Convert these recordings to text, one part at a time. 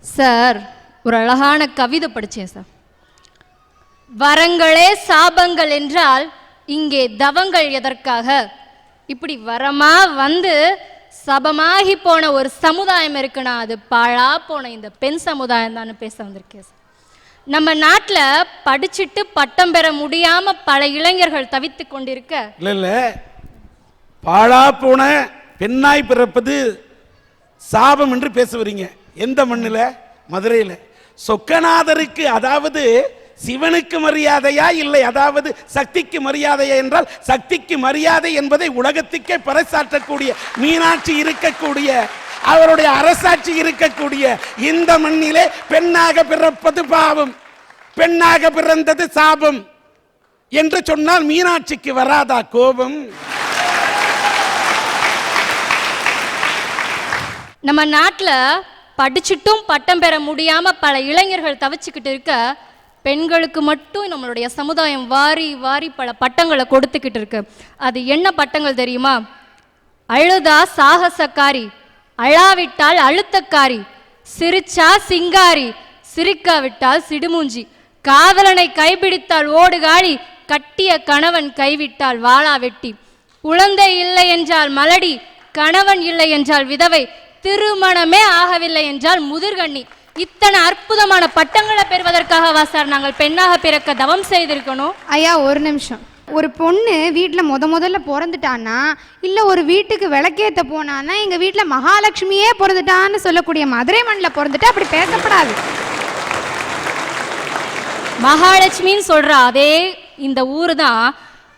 Sir, ஒரு அழகான கவிதை படித்தேன் சார். வரங்களே சாபங்கள் என்றால் இங்கே தவங்கள் எதற்காக? இப்படி வரமா வந்து சபமாகி போன ஒரு சமுதாயம் இருக்குன்னா அது பாழா போன இந்த பெண் சமுதாயம் தான் பேச வந்திருக்கேன் சார். நம்ம நாட்டில் படிச்சுட்டு பட்டம் பெற முடியாம பல இளைஞர்கள் தவித்து கொண்டிருக்க, இல்ல பாழா போன பெண்ணாய் பிறப்பது சாபம் என்று பேச வரீங்க. எந்த மண்ணில்? மதுரையில். சொக்கநாதருக்கு, அதாவது சிவனுக்கு மரியாதையா இல்லை அதாவது சக்திக்கு மரியாதையா என்றால் சக்திக்கு மரியாதை என்பதை உலகத்துக்கே பறைசாற்றக்கூடிய மீனாட்சி இருக்கக்கூடிய, அவருடைய அரசாட்சி இருக்கக்கூடிய இந்த மண்ணிலே பெண்ணாக பிறப்பது பாவம், பெண்ணாக பிறந்தது சாபம் என்று சொன்னால் மீனாட்சிக்கு வராதா கோபம்? நம்ம நாட்டில் படிச்சுட்டும் பட்டம் பெற முடியாம பல இளைஞர்கள் தவிச்சுக்கிட்டு இருக்க, பெண்களுக்கு மட்டும் நம்மளுடைய சமுதாயம் வாரி வாரி பல பட்டங்களை கொடுத்துக்கிட்டு இருக்கு. அது என்ன பட்டங்கள் தெரியுமா? அழுதா சாகசக்காரி, அழாவிட்டால் அழுத்தக்காரி, சிரிச்சா சிங்காரி, சிரிக்காவிட்டால் சிடுமூஞ்சி, காதலனை கைப்பிடித்தால் ஓடுகாடி, கட்டிய கணவன் கைவிட்டால் வாளா வெட்டி, குழந்தை இல்லை என்றால் மலடி, கணவன் இல்லை என்றால் விதவை, திருமணமே ஆகவில்லை என்றால் முதிர்கண்ணி. இத்தனை அற்புதமான பட்டங்களை பெறுவதற்காகவா சார் நாங்கள் பெண்ணாக பிறக்க தவம் செய்திருக்கணும்? ஐயா, ஒரு நிமிஷம். ஒரு பொண்ணு வீட்டில் முதல்ல பிறந்துட்டான்னா, இல்லை ஒரு வீட்டுக்கு விளக்கேற்ற போனான்னா, எங்கள் வீட்டில் மகாலட்சுமியே பிறந்துட்டான்னு சொல்லக்கூடிய மதுரை மண்ணில் பிறந்துட்டா அப்படி பேசப்படாது. மகாலட்சுமின்னு சொல்ற அதே இந்த ஊரு தான்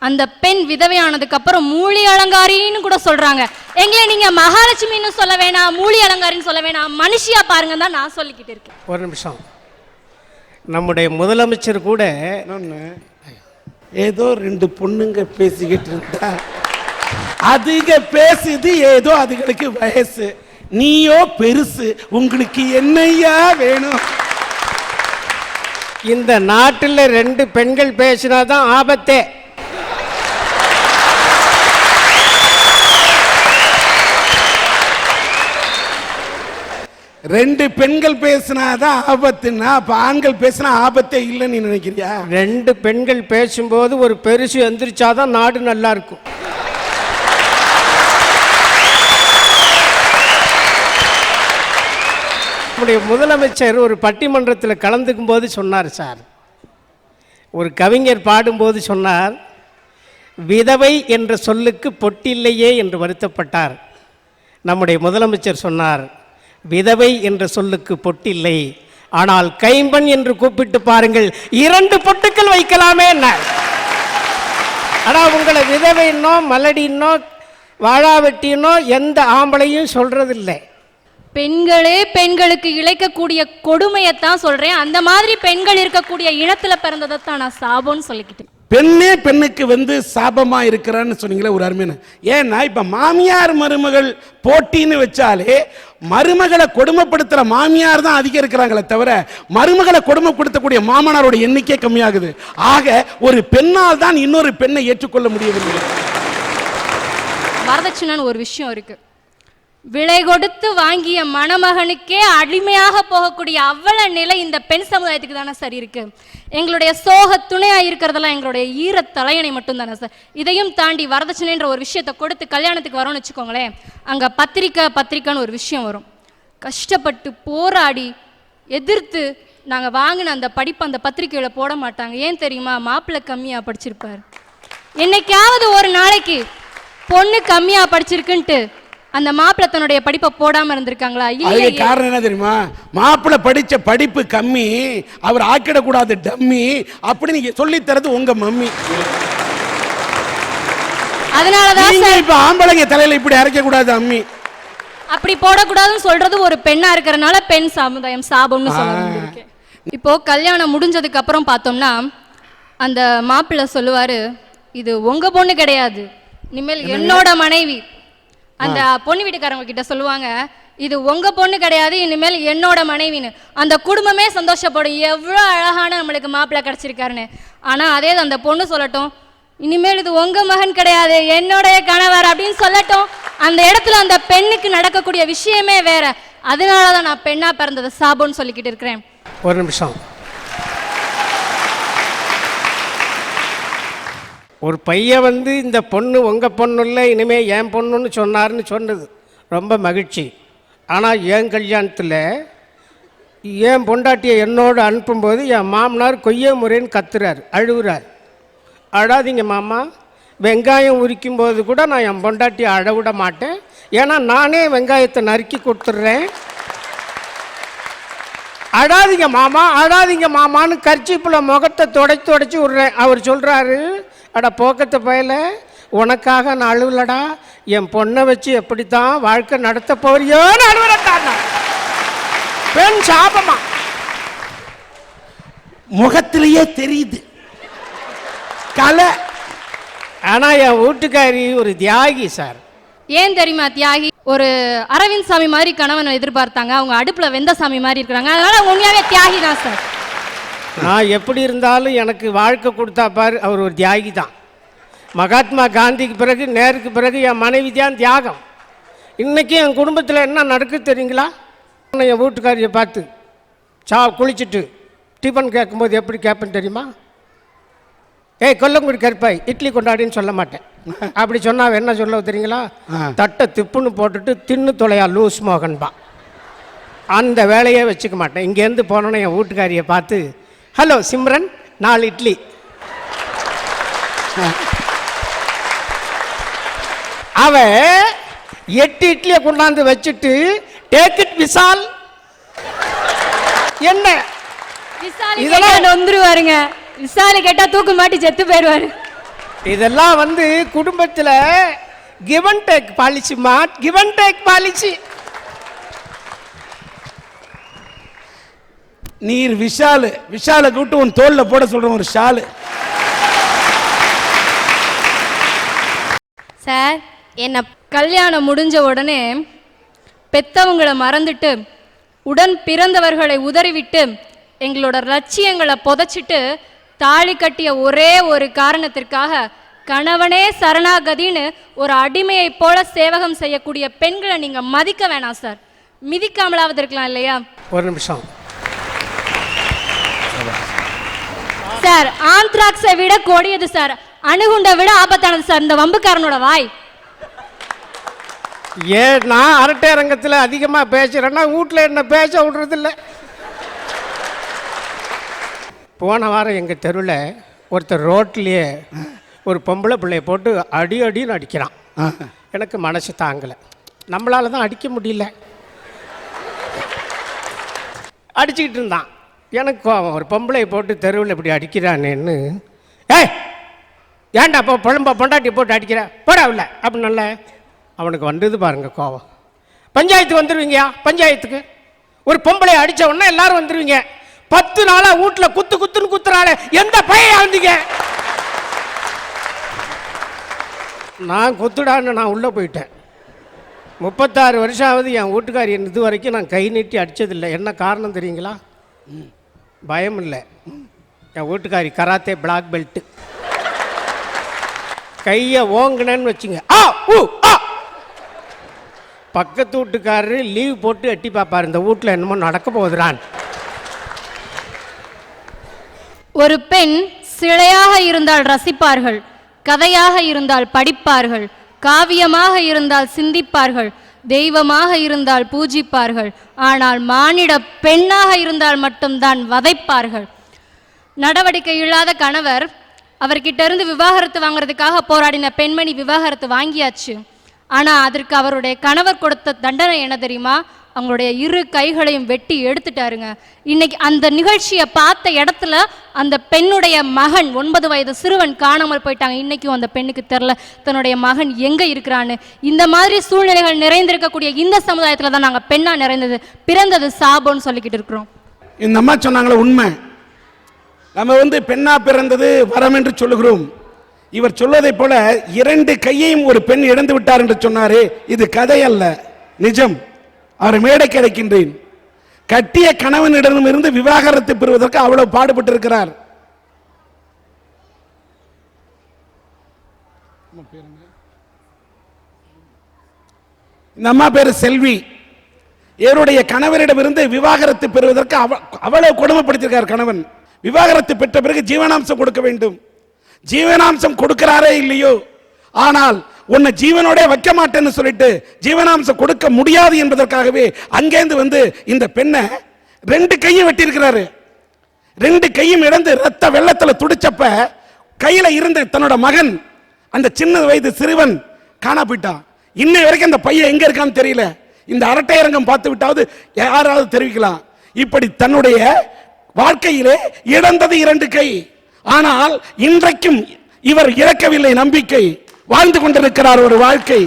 அந்த பெண் விதவையானதுக்கு அப்புறம் மூலி அலங்காரின்னு கூட சொல்றாங்க. எங்களை நீங்க மகாலட்சுமின்னு சொல்ல வேணாம், மூலி அலங்காரின்னு சொல்ல வேணாம், மனுஷியா பாருங்க தான் நான் சொல்லிக்கிட்டு இருக்கேன். ஒரு நிமிஷம். நம்முடைய முதலமைச்சர் கூட ஏதோ ரெண்டு பொண்ணுங்க பேசிக்கிட்டு இருந்தா, அதுக பேசுது, ஏதோ அதுகளுக்கு வயசு, நீயோ பெருசு, உங்களுக்கு என்னையா வேணும்? இந்த நாட்டில் ரெண்டு பெண்கள் பேசினாதான் ஆபத்தே. ரெண்டு பெண்கள் பேசினாதான் ஆபத்துன்னா அப்ப ஆண்கள் பேசினா ஆபத்தே இல்லைன்னு நினைக்கிறியா? ரெண்டு பெண்கள் பேசும்போது ஒரு பெருசு எந்திரிச்சாதான் நாடு நல்லா இருக்கும். நம்முடைய முதலமைச்சர் ஒரு பட்டிமன்றத்தில் கலந்துக்கும் போது சொன்னார் சார், ஒரு கவிஞர் பாடும்போது சொன்னார், விதவை என்ற சொல்லுக்கு பொட்டில்லையே என்று வருத்தப்பட்டார். நம்முடைய முதலமைச்சர் சொன்னார், விதவை என்ற சொல்லுக்கு பொட்டில்லை, ஆனால் கைம்பெண் என்று கூப்பிட்டு பாருங்கள், 2 பொட்டுக்கள் வைக்கலாமே. என்ன ஆனால் உங்களை விதவைன்னோ மலடின்னோ வாழாவெட்டினோ எந்த ஆம்பளையும் சொல்றதில்லை. பெண்களே பெண்களுக்கு இழைக்கக்கூடிய கொடுமையத்தான் சொல்றேன். அந்த மாதிரி பெண்கள் இருக்கக்கூடிய இனத்துல பிறந்ததைத்தான் நான் சாபம்னு சொல்லிக்கிட்டேன். பெண்ணே பெண்ணுக்கு சாபமா இருக்கிறான்னு சொன்னீங்களே, ஒரு அருமையான. ஏன்னா இப்ப மாமியார் மருமகள் போட்டின்னு வச்சாலே மருமகளை கொடுமைப்படுத்துற மாமியார் தான் அதிகம் இருக்கிறாங்களே தவிர மருமகளை கொடுமைப்படுத்தக்கூடிய மாமனாரோட எண்ணிக்கை கம்மியாகுது. ஆக ஒரு பெண்ணால் தான் இன்னொரு பெண்ணை ஏற்றுக்கொள்ள முடியவில்லை. வரதட்சணைன்னு ஒரு விஷயம் இருக்கு. விலை கொடுத்து வாங்கிய மணமகனுக்கே அடிமையாக போகக்கூடிய அவ்வளவு நிலை இந்த பெண் சமுதாயத்துக்கு தானே சார் இருக்கு. எங்களுடைய சோக துணையா இருக்கிறதெல்லாம் எங்களுடைய ஈர தலையணை மட்டும் தானே சார். இதையும் தாண்டி வரதட்சணைன்ற ஒரு விஷயத்தை கொடுத்து கல்யாணத்துக்கு வரோம்னு வச்சுக்கோங்களேன், அங்க பத்திரிக்கைன்னு ஒரு விஷயம் வரும். கஷ்டப்பட்டு போராடி எதிர்த்து நாங்க வாங்கின அந்த படிப்பு அந்த பத்திரிக்கையில போட மாட்டாங்க. ஏன் தெரியுமா? மாப்பிள்ளை கம்மியா படிச்சிருப்பாரு. என்னைக்காவது ஒரு நாளைக்கு பொண்ணு கம்மியா படிச்சிருக்குன்ட்டு அந்த மாப்பிள்ளை தன்னுடைய படிப்பை போடாம இருந்திருக்காங்களா? இல்ல. காரணம் என்ன தெரியுமா? மாப்பிள்ளை படிச்ச படிப்பு கம்மி, அவர் ஆக்கிடக்கூடாது டம்மி அப்படி நீங்க சொல்லி தரது உங்க மம்மி. அதனாலதான் இப்ப ஆம்பளைங்க தலையில இப்படி அரைக்க கூடாது அம்மி, அப்படி போடக்கூடாதுன்னு சொல்றது ஒரு பெண்ணா இருக்கிறனால பெண் சமுதாயம் சாபம்னு சொல்லிருக்கேன். இப்போ கல்யாணம் முடிஞ்சதுக்கு அப்புறம் பார்த்தோம்னா அந்த மாப்பிள்ளை சொல்லுவாரு, இது உங்க பொண்ணு கிடையாது, இனிமேல் என்னோட மனைவி. அந்த பொண்ணு வீட்டுக்காரங்க கிட்ட சொல்லுவாங்க, இது உங்க பொண்ணு கிடையாது, இனிமேல் என்னோட மனைவின்னு. அந்த குடும்பமே சந்தோஷப்படும், எவ்வளோ அழகான நம்மளுக்கு மாப்பிள்ளை கிடைச்சிருக்காருன்னு. ஆனா அதே அந்த பொண்ணு சொல்லட்டும், இனிமேல் இது உங்க மகன் கிடையாது, என்னுடைய கணவர் அப்படின்னு சொல்லட்டும். அந்த இடத்துல அந்த பெண்ணுக்கு நடக்கக்கூடிய விஷயமே வேற. அதனால தான் நான் பெண்ணா பிறந்தது சாபம்னு சொல்லிக்கிட்டு இருக்கிறேன். ஒரு நிமிஷம். ஒரு பையன் வந்து இந்த பொண்ணு உங்கள் பொண்ணு இல்லை, இனிமேல் என் பொண்ணுன்னு சொன்னார்னு சொன்னது ரொம்ப மகிழ்ச்சி. ஆனால் என் கல்யாணத்தில் என் பொண்டாட்டியை என்னோடு அனுப்பும்போது என் மாமனார் கொய்ய முறைன்னு கத்துறார், அழுகுறார். அழாதீங்க மாமா, வெங்காயம் உரிக்கும்போது கூட நான் என் பொண்டாட்டியை அழ விட மாட்டேன், ஏன்னா நானே வெங்காயத்தை நறுக்கி கொடுத்துட்றேன். அழாதீங்க மாமா, அழாதீங்க மாமான்னு கர்ச்சீப்பில் முகத்தை துடைச்சி விட்றேன். அவர் சொல்கிறாரு, அட போக்கத்தை பயல, உனக்காக நான் அழுவலடா, என் பொண்ணை வச்சு எப்படித்தான் வாழ்க்கை நடத்த போறியோன்னு அழுவலட்டான். பெண் சாபமா முகத்திலேயே தெரியுது கலை. ஆனால் என் வீட்டுக்காரி ஒரு தியாகி சார். ஏன் தெரியுமா தியாகி? ஒரு அரவிந்த் சாமி மாதிரி கணவனை எதிர்பார்த்தாங்க, அவங்க அடுப்புல வெந்த சாமி மாதிரி இருக்கிறாங்க, அதனால உண்மையாவே தியாகி தான் சார். நான் எப்படி இருந்தாலும் எனக்கு வாழ்க்கை கொடுத்தா பாரு, அவர் ஒரு தியாகி தான். மகாத்மா காந்திக்கு பிறகு, நேருக்கு பிறகு என் மனைவி தான் தியாகம். இன்றைக்கி என் குடும்பத்தில் என்ன நடக்குது தெரியுங்களா? என் வீட்டுக்காரியை பார்த்து குளிச்சுட்டு டிஃபன் கேட்கும்போது எப்படி கேட்பேன்னு தெரியுமா? ஏய் கொல்லங்குடி கருப்பாய், இட்லி கொண்டாடின்னு சொல்ல மாட்டேன். அப்படி சொன்னால் என்ன சொல்ல தெரியுங்களா? தட்டை திப்புன்னு போட்டுட்டு தின்னு தொலையா லூஸ் மோகன்பா. அந்த வேலையே வச்சுக்க மாட்டேன். இங்கேருந்து போனோன்னே என் வீட்டுக்காரியை பார்த்து, ஹலோ சிம்ரன், 4 இட்லி. அவ 8 இட்லியை கொண்டாந்து வச்சுட்டு டேக் இட் விசால் என்ன இதெல்லாம் வந்துருவாருங்க. விசாலி கேட்டா தூக்கு மாட்டி செத்து போயிடுவாரு. இதெல்லாம் வந்து குடும்பத்தில் give and take policy, give and take policy. நீர் விஷால கூட்டு உன் தோல்ல போட சொல்றேன் ஒரு ஷாலு. சார், என்ன கல்யாணம் முடிஞ்ச உடனே பெத்தவங்களை மறந்துட்டு உடன் பிறந்தவர்களை உதறிவிட்டு எங்களோட லட்சியங்களை புதைச்சிட்டு தாலி கட்டிய ஒரே ஒரு காரணத்திற்காக கணவனே சரணாகதின்னு ஒரு அடிமையை போல சேவகம் செய்யக்கூடிய பெண்களை நீங்க மதிக்க வேணாம் சார். மிதிக்காமலாவது இருக்கலாம் இல்லையா? ஒரு நிமிஷம் சார், ஆந்த்ராக்ஸை விட கொடியது சார், அணுகுண்டை விட ஆபத்தானது சார் இந்த வம்புக்காரனோட வாய். ஏன் நான் அரட்டை அரங்கத்தில் அதிகமாக பேசுகிறேன்னா வீட்டில் என்ன பேச விடுறதில்ல. போன வாரம் எங்கள் தெருவில் ஒருத்தர் ரோட்லேயே ஒரு பொம்பளை பிள்ளைய போட்டு அடின்னு அடிக்கிறான். எனக்கு மனசு தாங்கலை, நம்மளால தான் அடிக்க முடியல. அடிச்சுக்கிட்டு இருந்தான். எனக்கு கோவம், ஒரு பொம்பளையை போட்டு தெருவில் இப்படி அடிக்கிறானேன்னு. ஏய் ஏன்டா அப்போ பொண்டாட்டி போட்டு அடிக்கிற, போடா இல்லை அப்படின்னல்ல. அவனுக்கு வந்தது பாருங்க கோவம். பஞ்சாயத்துக்கு வந்துடுவீங்கயா? பஞ்சாயத்துக்கு ஒரு பொம்பளையை அடித்த உடனே எல்லாரும் வந்துடுவீங்க. 10 நாளாக வீட்டில் குத்துன்னு குத்துறாள், எந்த பையன் வந்தீங்க? நான் குத்துடான்னு நான் உள்ளே போயிட்டேன். 36 வருஷம் ஆகுது என் வீட்டுக்காரி இது வரைக்கும் நான் கை நீட்டி அடித்ததில்லை. என்ன காரணம் தெரியுங்களா? பயம் இல்லை. என் வீட்டுக்காரி கராத்தே பிளாக் பெல்ட்டு. கையை ஓங்கினேன்னு வச்சுங்க, பக்கத்து வீட்டுக்காரரு லீவ் போட்டு எட்டி பார்ப்பார், இந்த வீட்டில் என்னமோ நடக்க போகுதுறான். ஒரு பெண் சிலையாக இருந்தால் ரசிப்பார்கள், கதையாக இருந்தால் படிப்பார்கள், காவியமாக இருந்தால் சிந்திப்பார்கள், தெய்வமாக இருந்தால் பூஜிப்பார்கள். ஆனால் மானிட பெண்ணாக இருந்தால் மட்டும்தான் வதைப்பார்கள். நடவடிக்கை இல்லாத கணவர், அவர்கிட்ட இருந்து விவாகரத்து வாங்குறதுக்காக போராடின பெண்மணி விவாகரத்து வாங்கியாச்சு. ஆனால் அதற்கு அவருடைய கணவர் கொடுத்த தண்டனை என்ன தெரியுமா? அவங்களுடைய 2 கைகளையும் வெட்டி எடுத்துட்டாருங்க. இன்னைக்கு அந்த நிகழ்ச்சியை பார்த்த இடத்துல அந்த பெண்ணுடைய மகன் 9 வயது சிறுவன் காணாமல் போயிட்டாங்க. இன்னைக்கும் அந்த பெண்ணுக்கு தெரில தன்னுடைய மகன் எங்கே இருக்கிறான்னு. இந்த மாதிரி சூழ்நிலைகள் நிறைந்திருக்கக்கூடிய இந்த சமுதாயத்தில் தான் நாங்கள் பெண்ணாக பிறந்தது சாபம்னு சொல்லிக்கிட்டு இருக்கிறோம். இந்த அம்மா சொன்னாங்களே உண்மை. நம்ம பெண்ணா பிறந்தது வரம் என்று சொல்லுகிறோம். இவர் சொல்வதை போல 2 கையையும் ஒரு பெண் இழந்து விட்டார் என்று சொன்னாரே, இது கதை அல்ல, நிஜம். அவர் மேடை கிடைக்கின்றேன். கட்டிய கணவனிடம் இருந்து விவாகரத்து பெறுவதற்கு அவ்வளவு பாடுபட்டு இருக்கிறார். இந்த அம்மா பேரு செல்வி. இவருடைய கணவரிடமிருந்து விவாகரத்து பெறுவதற்கு அவ்வளவு கொடுமைப்படுத்தியிருக்கார் கணவன். விவாகரத்து பெற்ற பிறகு ஜீவனாம்சம் கொடுக்க வேண்டும். ஜீவனாம்சம் கொடுக்கிறாரே இல்லையோ, ஆனால் உன்னை ஜீவனோட வைக்க மாட்டேன்னு சொல்லிட்டு ஜீவனாம்சம் கொடுக்க முடியாது என்பதற்காகவே அங்கேருந்து வந்து இந்த பெண்ணை 2 கையும் வெட்டியிருக்கிறாரு. 2 கையும் இழந்து ரத்த வெள்ளத்தில் துடிச்சப்ப கையில இருந்த தன்னோட மகன், அந்த சின்ன வயது சிறுவன் காணா போயிட்டான். இன்னை வரைக்கும் அந்த பையன் எங்க இருக்கான்னு தெரியல. இந்த அரட்டை அரங்கம் பார்த்து விட்டாவது யாராவது தெரிவிக்கலாம். இப்படி தன்னுடைய வாழ்க்கையிலே இழந்தது 2 கை. ஆனால் இன்றைக்கும் இவர் இறக்கவில்லை, நம்பிக்கை வாழ்ந்து கொண்டிருக்கிறார் ஒரு வாழ்க்கை.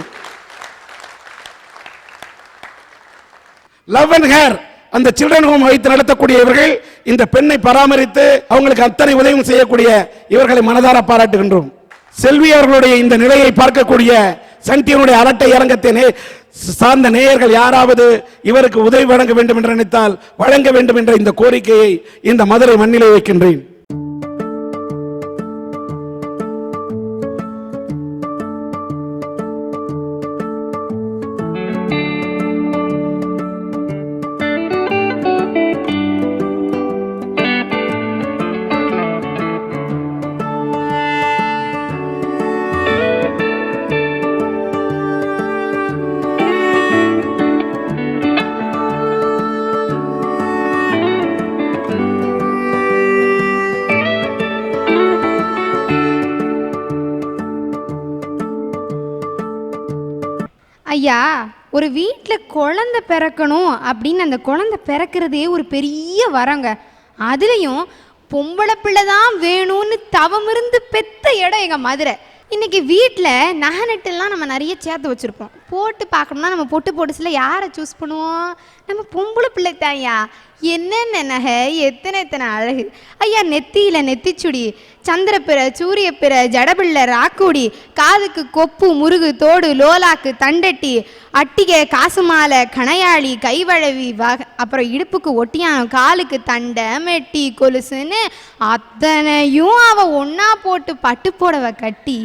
லவ் அண்ட் ஹேர் அந்த சில்ட்ரன் ஹோம் வைத்து நடத்தக்கூடியவர்கள் இந்த பெண்ணை பராமரித்து அவங்களுக்கு அத்தனை உதவியும் செய்யக்கூடிய இவர்களை மனதார பாராட்டுகின்றோம். செல்வி அவர்களுடைய இந்த நிலையை பார்க்கக்கூடிய சன் டிவியுடைய அரட்டை அரங்கத்தை சார்ந்த நேயர்கள் யாராவது இவருக்கு உதவி வழங்க வேண்டும் என்று நினைத்தால் வழங்க வேண்டும் என்ற இந்த கோரிக்கையை இந்த மதுரை மண்ணிலே வைக்கின்றேன். ஐயா, ஒரு வீட்டில் குழந்தை பிறக்கணும் அப்படின்னு அந்த குழந்தை பிறக்கிறதே ஒரு பெரிய வரங்க. அதுலேயும் பொம்பளை பிள்ளை தான் வேணும்னு தவம் இருந்து பெத்த இடம் எங்கள் மதுரை. இன்றைக்கி வீட்டில் நகை நட்டுலாம் நம்ம நிறைய சேர்த்து வச்சுருப்போம். போட்டு பார்க்கணும்னா நம்ம பொட்டு போட்டுசில் யாரை சூஸ் பண்ணுவோம்? நம்ம பொம்பளை பிள்ளை தான்யா. என்னென்ன நகை, எத்தனை அழகு ஐயா. நெத்தியில் நெத்திச்சுடி, சந்திரப்பிற, சூரியப்பிற, ஜடபிள்ளை, ராக்கூடி, காதுக்கு கொப்பு, முருகு, தோடு, லோலாக்கு, தண்டட்டி, அட்டிகை, காசு மாலை, கணையாளி, கைவழவி, அப்புறம் இடுப்புக்கு ஒட்டியானம், காலுக்கு தண்டை, மெட்டி, கொலுசுன்னு அத்தனையும் அவள் ஒன்றா போட்டு பட்டு புடவை கட்டி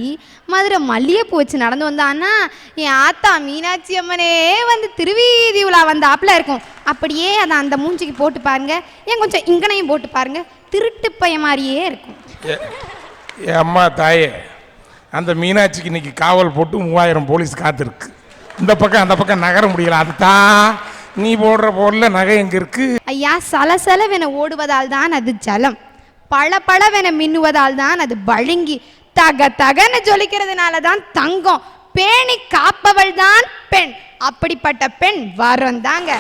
மதுரை மல்லிகைப்பூ வச்சு நடந்து வந்தான்னா என் ஆத்தா மீனாட்சி அம்மனே வந்து திருவீதி உலா வந்தாப்புல இருக்கும். அப்படியே அதை அந்த மூஞ்சிக்கு போட்டு பாருங்க, ஏன் கொஞ்சம் இங்கனையும் போட்டு பாருங்க, திருட்டு பைய மாதிரியே இருக்கும். அம்மா தாயே, அந்த மீனாட்சிக்கு இன்னைக்கு காவல் போட்டு 3000 போலீஸ் காத்திருக்கு. இந்த பக்கம் அந்த பக்கம் நகர முடியல. அதுதான் நீ போடுற போடல நகை எங்க இருக்கு? ஐயா, சலசலவென ஓடுவதால் தான் அது ஜலம், பல பழவென மின்னுவதால் தான் அது பழுங்கி, தக தகன்னு ஜொலிக்கிறதுனால தான் தங்கம், பேணி காப்பவள் தான் பெண். அப்படிப்பட்ட பெண் வரம் தாங்க.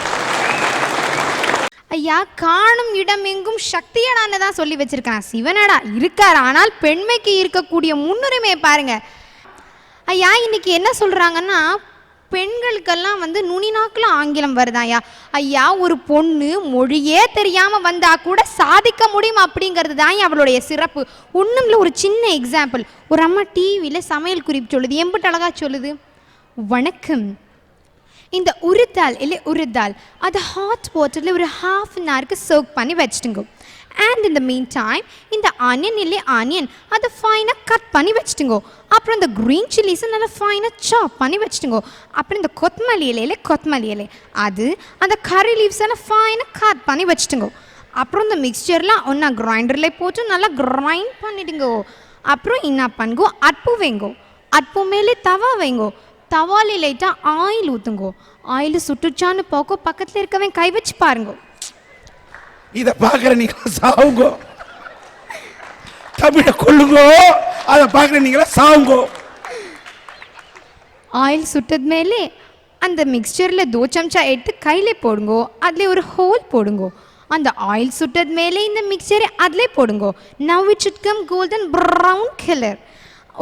ஐயா, காணும் இடம் எங்கும் சக்தியடான்னு தான் சொல்லி வச்சிருக்கான். சிவனடா இருக்கார், ஆனால் பெண்மைக்கு இருக்கக்கூடிய முன்னுரிமையை பாருங்க. ஐயா, இன்னைக்கு என்ன சொல்றாங்கன்னா பெண்களுக்கெல்லாம் வந்து நுனி நாக்கில் ஆங்கிலம் வருதான். ஐயா, ஒரு பொண்ணு மொழியே தெரியாமல் வந்தால் கூட சாதிக்க முடியும் அப்படிங்கிறது தான் அவளுடைய சிறப்பு. ஒன்றும் இல்லை, ஒரு சின்ன எக்ஸாம்பிள். ஒரு அம்மா டிவியில் சமையல் குறிப்பு சொல்லுது, எம்பிட்டு அழகா சொல்லுது. வணக்கம், இந்த உருத்தால் இல்லை உருத்தால் அதை ஹாட் வாட்டரில் ஒரு ½ an hour சோக் பண்ணி வச்சுட்டுங்க. அண்ட் இந்த மீன் டைம் இந்த ஆனியன் இல்லை ஆனியன் அதை ஃபைனாக கட் பண்ணி வச்சுட்டுங்கோ. அப்புறம் இந்த க்ரீன் சில்லிஸை நல்லா ஃபைனாக சாப் பண்ணி வச்சுட்டுங்கோ. அப்புறம் இந்த கொத்தமல்லி இலை அது அந்த கறி லீவ்ஸ் எல்லாம் ஃபைனாக கட் பண்ணி வச்சுட்டுங்கோ. அப்புறம் இந்த மிக்சர்லாம் ஒன்றா கிரைண்டரில் போட்டு நல்லா கிரைண்ட் பண்ணிடுங்கோ. அப்புறம் என்ன பண்ணுங்கோ, அட்பு வைங்கோ, அட்பு மேலே தவா வைங்கோ, தவாலி லைட்டாக ஆயில் ஊற்றுங்கோ. ஆயில் சுட்டுச்சான்னு போக்கோ, பக்கத்தில் இருக்கவன் கை வச்சு பாருங்கோ. இதை பார்க்குற நீங்களா சாவுங்கோ, தமிழை கொள்ளுங்கோ. அதை பார்க்குற நீங்களா சாவுங்கோ. ஆயில் சுட்டது மேலே அந்த மிக்சரில் 2 चमचा எடுத்து கையில் போடுங்கோ. அதில் ஒரு ஹோல் போடுங்கோ. அந்த ஆயில் சுட்டது மேலே இந்த மிக்சரை அதில் போடுங்கோ. Now it should come golden brown colour.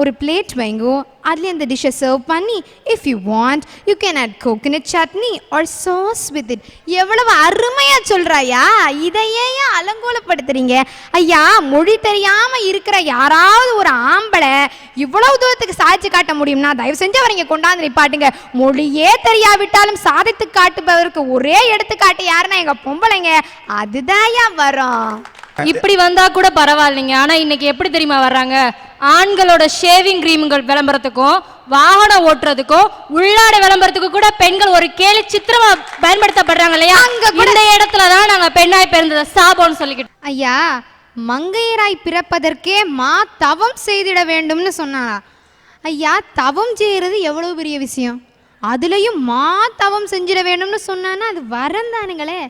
ஒரு பிளேட் வைங்கோ, அதில் அந்த டிஷ்ஷை சர்வ் பண்ணி if you want you can add coconut chutney or sauce with it. எவ்வளவு அருமையாக சொல்கிறாயா, இதையே அலங்கோலப்படுத்துறீங்க. ஐயா, மொழி தெரியாமல் இருக்கிற யாராவது ஒரு ஆம்பளை இவ்வளவு தூரத்துக்கு சாதிச்சு காட்ட முடியும்னா தயவு செஞ்சு அவரை இங்கே கொண்டாந்து நிப்பாட்டுங்க. மொழியே தெரியாவிட்டாலும் சாதித்து காட்டுபவருக்கு ஒரே எடுத்துக்காட்டு யாருன்னா எங்கள் பொம்பளைங்க. அதுதான்யா வரும். இப்படி வந்தா கூட பரவாயில்லைங்க. ஆனா இன்னைக்கு எப்படி தெரியுமா வர்றாங்க? ஆண்களோட ஷேவிங் கிரீம்கள் விளம்பரத்துக்கும் வாகனம் ஓட்டுறதுக்கோ உள்ளாடை விளம்பரத்துக்கு கூட பெண்கள் ஒரு கேலி சித்திரமா பயன்படுத்தப்படுறாங்க இல்லையா? இந்த இடத்துல தான் நாங்க பெண்ணாய் பிறந்தத சாபம்னு சொல்லிக்கிட்டு. ஐயா, மங்கையராய் பிறப்பதற்கே மா தவம் செய்திட வேண்டும்னு சொன்னாரா? ஐயா, தவம் செய்யறது எவ்வளவு பெரிய விஷயம். அதுலயும் மா தவம் செஞ்சிட வேண்டும்னு சொன்னான்னா அது வரம் தானுங்களே.